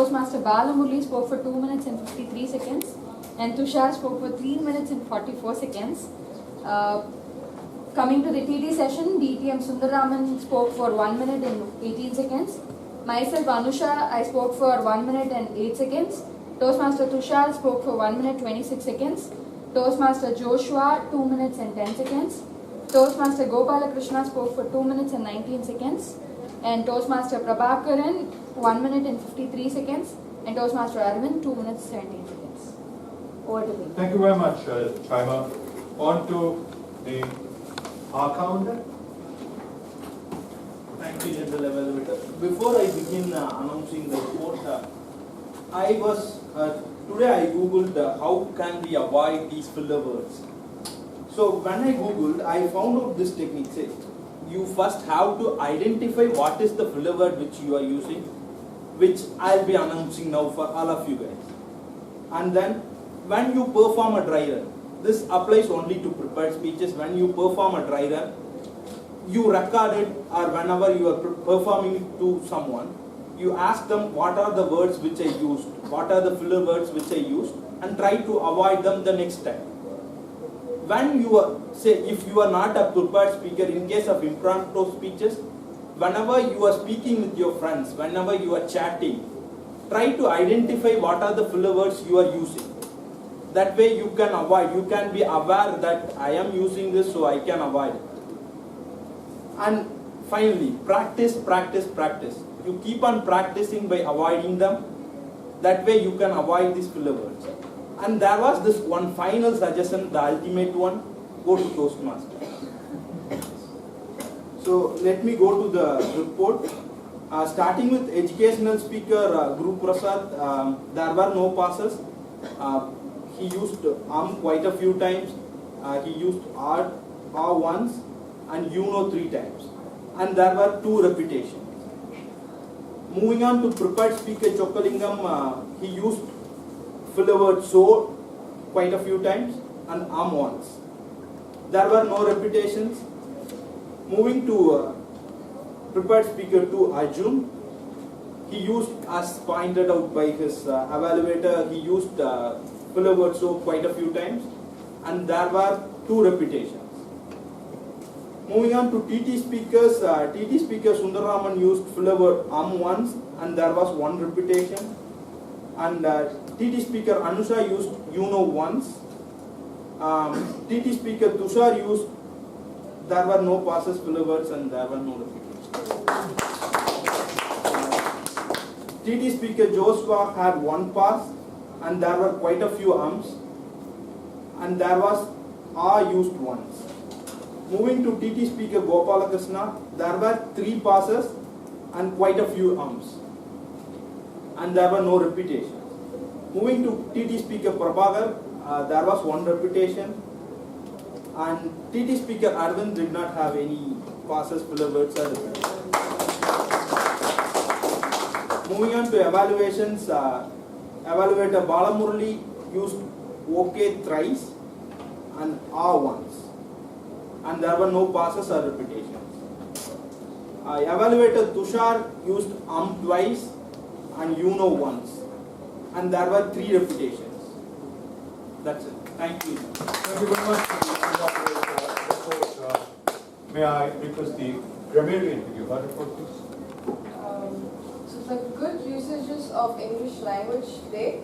Toastmaster Balamurli spoke for 2 minutes and 53 seconds. And Tushar spoke for 3 minutes and 44 seconds. Coming to the TD session, DTM Sundaraman spoke for 1 minute and 18 seconds. Myself, Anusha, I spoke for 1 minute and 8 seconds. Toastmaster Tushar spoke for 1 minute 26 seconds. Toastmaster Joshua, 2 minutes and 10 seconds. Toastmaster Gopalakrishna spoke for 2 minutes and 19 seconds. And Toastmaster Prabhakaran, 1 minute and 53 seconds. And Toastmaster Arvind, 2 minutes 17 seconds. Over to me. Thank you very much, Chaima. On to the calendar. Thank you, General Evaluator. Before I begin announcing the report, today I googled how can we avoid these filler words. So when I googled, I found out this technique. Say, you first have to identify what is the filler word which you are using, which I'll be announcing now for all of you guys. And then when you perform a dry run, this applies only to prepared speeches. When you perform a dry run, you record it, or whenever you are performing it to someone, you ask them what are the words which I used, what are the filler words which I used, and try to avoid them the next time. When you are, say, if you are not a prepared speaker, in case of impromptu speeches, whenever you are speaking with your friends, whenever you are chatting, try to identify what are the filler words you are using. That way you can avoid, you can be aware that I am using this, so I can avoid it. And finally, practice, practice, practice. You keep on practicing by avoiding them. That way you can avoid these filler words. And there was this one final suggestion, the ultimate one, go to Toastmaster. So let me go to the report. Starting with educational speaker Guru Prasad, there were no passes. He used quite a few times. He used R once and three times. And there were 2 repetitions. Moving on to prepared speaker Chokkalingam, he used filler word so quite a few times and once. There were no repetitions. Moving to prepared speaker 2 Arjun, he used, as pointed out by his evaluator, he used filler word so quite a few times, and there were 2 repetitions. Moving on to TT speakers, TT speaker Sundaraman used filler word once, and there was 1 repetition. And TT speaker Anusha used once. TT speaker Tushar used, there were no passes, filler words, and there were no repetitions. TT speaker Joshua had 1 pass, and there were quite a few and there was used once. Moving to TT speaker Gopalakrishna, there were 3 passes and quite a few and there were no repetitions. Moving to TT speaker Prabhakar, there was 1 repetition, and TT speaker Arvind did not have any passes, filler words, or repetitions. Moving on to evaluations, evaluator Balamurli used OK thrice and once, and there were no passes or repetitions. Evaluator Tushar used twice and once, and there were 3 repetitions. That's it. Thank you. Thank you very much for the report. May I request the grammarian to give her report, please? So the good usages of English language today,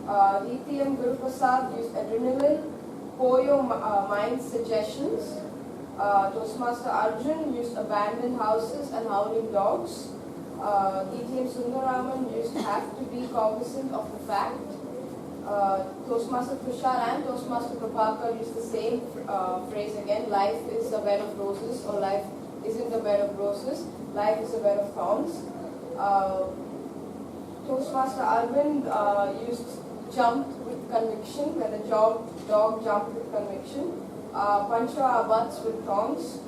DTM Guru Prasad used adrenaline, Poyo mind suggestions. Toastmaster Arjun used abandoned houses and howling dogs. DTM Sundaraman used have to be cognizant of the fact. Toastmaster Tushar and Toastmaster Prabhakar used the same phrase again, life is a bed of roses, or life isn't a bed of roses, life is a bed of thorns. Toastmaster Arvind used jumped with conviction, when the dog jumped with conviction. Pancha abuts with thorns.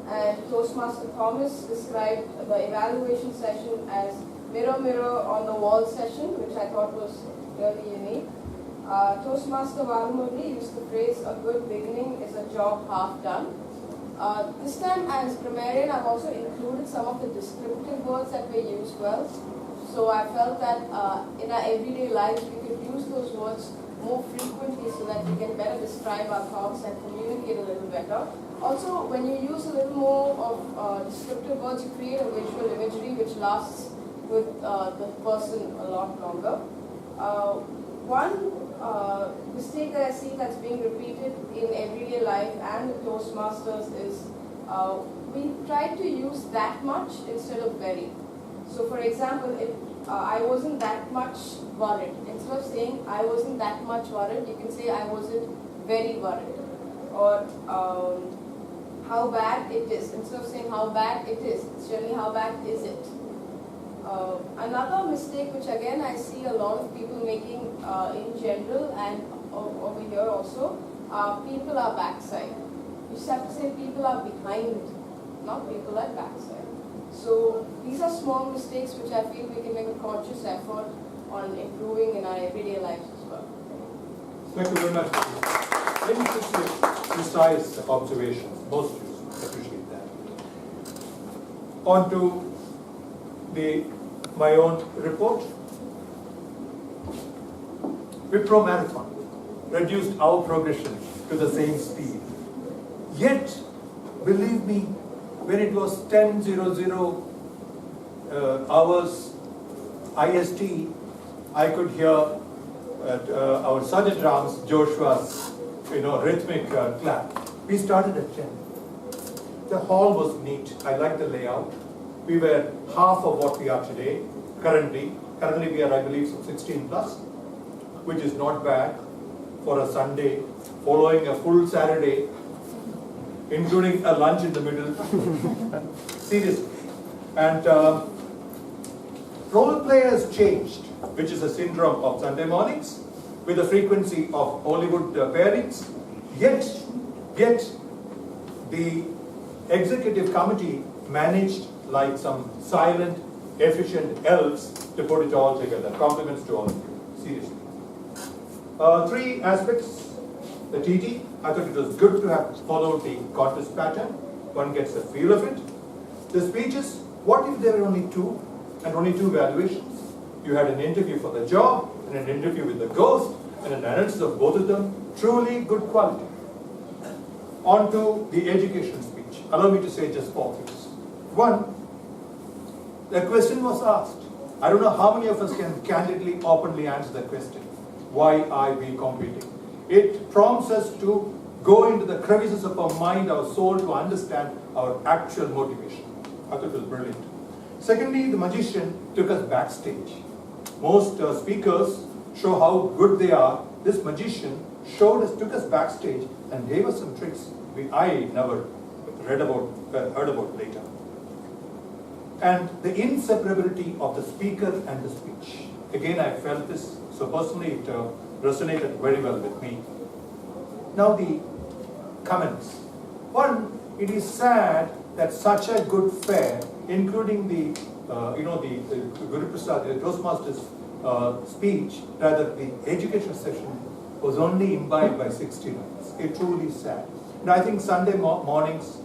And Toastmaster Thomas described the evaluation session as mirror mirror on the wall session, which I thought was really unique. Toastmaster Valamurli used the phrase, a good beginning is a job half done. This time as grammarian, I've also included some of the descriptive words that were used well. So I felt that in our everyday lives we could use those words more frequently so that we can better describe our thoughts and communicate a little better. Also, when you use a little more of descriptive words, you create a visual imagery which lasts with the person a lot longer. One mistake that I see that's being repeated in everyday life and the Toastmasters is we try to use that much instead of very. So for example, if I wasn't that much worried, instead of saying I wasn't that much worried, you can say I wasn't very worried. Or how bad it is, instead of saying how bad it is, it's generally how bad is it. Another mistake which again I see a lot of people making in general and over here also, people are backside. You just have to say people are behind, not people are backside. So these are small mistakes which I feel we can make a conscious effort on improving in our everyday lives as well. Thank you very much. Very precise observations. Most useful. Appreciate that. On to my own report. Wipro Marathon reduced our progression to the same speed. Yet, believe me, when it was 10:00 hours IST, I could hear our Sergeant Ram's Joshua's rhythmic clap. We started at 10. The hall was neat. I liked the layout. We were half of what we are today. Currently we are, I believe, 16 plus, which is not bad for a Sunday, following a full Saturday, including a lunch in the middle. Seriously. And role players changed, which is a syndrome of Sunday mornings, with the frequency of Hollywood pairings. Yet, the executive committee managed like some silent, efficient elves to put it all together. Compliments to all of you, seriously. 3 aspects. The TT, I thought it was good to have followed the contest pattern. One gets a feel of it. The speeches, what if there were only 2 and only 2 valuations? You had an interview for the job and an interview with the ghost and an analysis of both of them. Truly good quality. On to the education speech. Allow me to say just 4 things. 1, the question was asked. I don't know how many of us can candidly, openly answer that question. Why are we competing? It prompts us to go into the crevices of our mind, our soul, to understand our actual motivation. I thought it was brilliant. Secondly, the magician took us backstage. Most speakers show how good they are. This magician took us backstage and gave us some tricks I never heard about later. And the inseparability of the speaker and the speech. Again, I felt this, so personally it resonated very well with me. Now the comments. 1, it is sad that such a good fair, including the Guru Prasad, the Toastmasters speech, rather the education session, was only imbibed by 60 minutes. It's truly sad. And I think Sunday mornings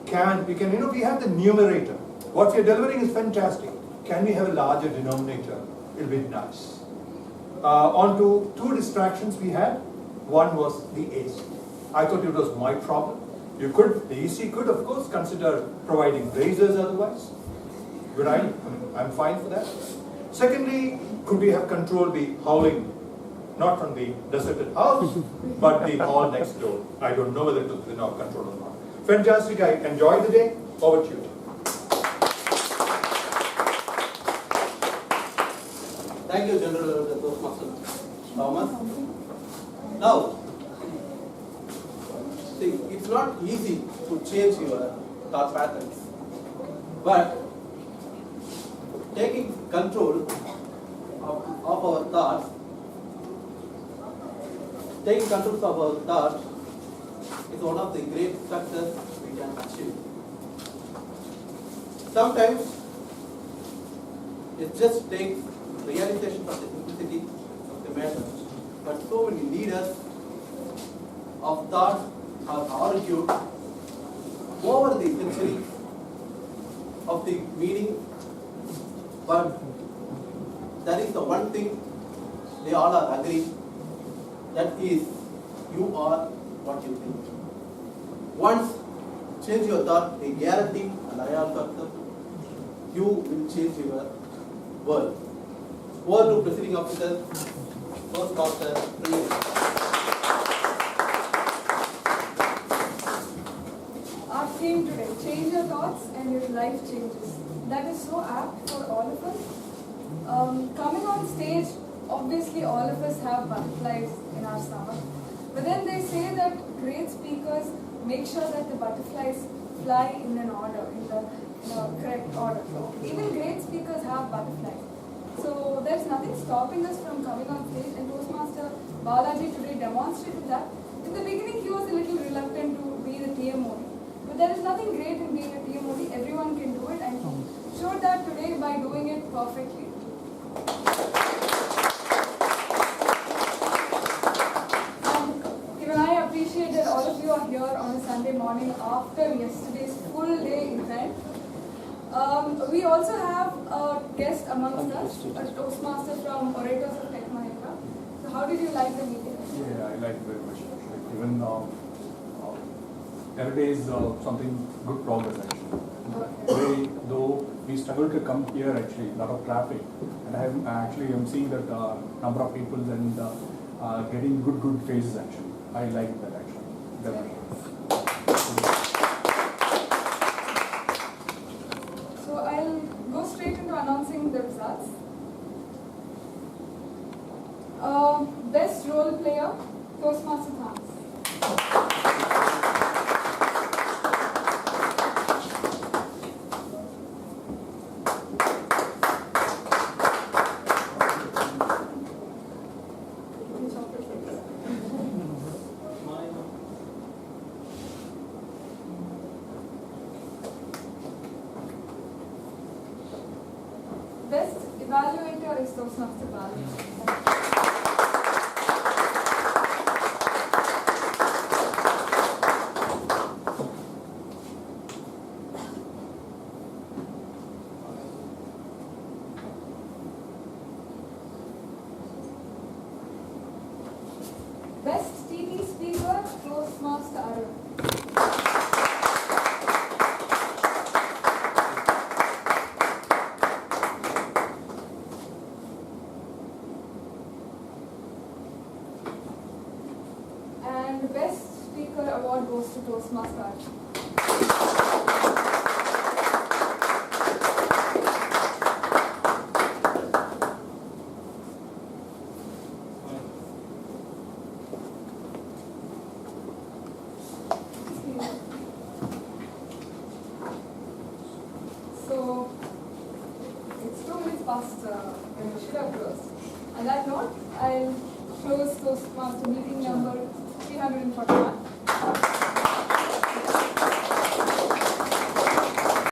we have the numerator. What we are delivering is fantastic. Can we have a larger denominator? It'll be nice. On to 2 distractions we had. One was the AC. I thought it was my problem. The EC could, of course, consider providing razors otherwise. But I'm fine for that. Secondly, could we have controlled the howling, not from the deserted house, but the hall next door? I don't know whether it was within our control or not. Fantastic. I enjoyed the day. Over to you. Thank you, General Toastmaster Thomas. Now, see, it's not easy to change your thought patterns, but taking control of our thoughts, is one of the great success we can achieve. Sometimes it just takes realization of the simplicity of the matter, but so many leaders of thought have argued over the centuries of the meaning, but the one thing they all are agreeing, that is, you are what you think. Once change your thought, I guarantee, and I also accept, you will change your world. Over to presiding officer, first master, please. Our theme today, change your thoughts and your life changes. That is so apt for all of us. Coming on stage, obviously all of us have butterflies in our stomach. But then they say that great speakers make sure that the butterflies fly in an order, in the correct order. So even great speakers have butterflies. So there's nothing stopping us from coming on stage, and Toastmaster Balaji today demonstrated that. In the beginning he was a little reluctant to be the TMOD. But there is nothing great in being a TMOD, everyone can do it, and he showed that today by doing it perfectly. And I appreciate that all of you are here on a Sunday morning after yesterday's full day event. We also have a guest amongst us, a Toastmaster from Orators of Tech Mahindra. So how did you like the meeting? Yeah, I like it very much. Even every day is something good progress actually. Today, though we struggle to come here actually, a lot of traffic, and I'm seeing that number of people and getting good faces actually. I like that actually. Definitely. So I'll go straight into announcing the results. Best role player, Toastmaster Thomas. Best evaluator is Toastmaster Balaji. Best TV speaker, Toastmaster Arun. And the best speaker award goes to Toastmaster Arun. So, it's 2 minutes past when we should have closed. On that note, I'll close Toastmaster meeting number 341.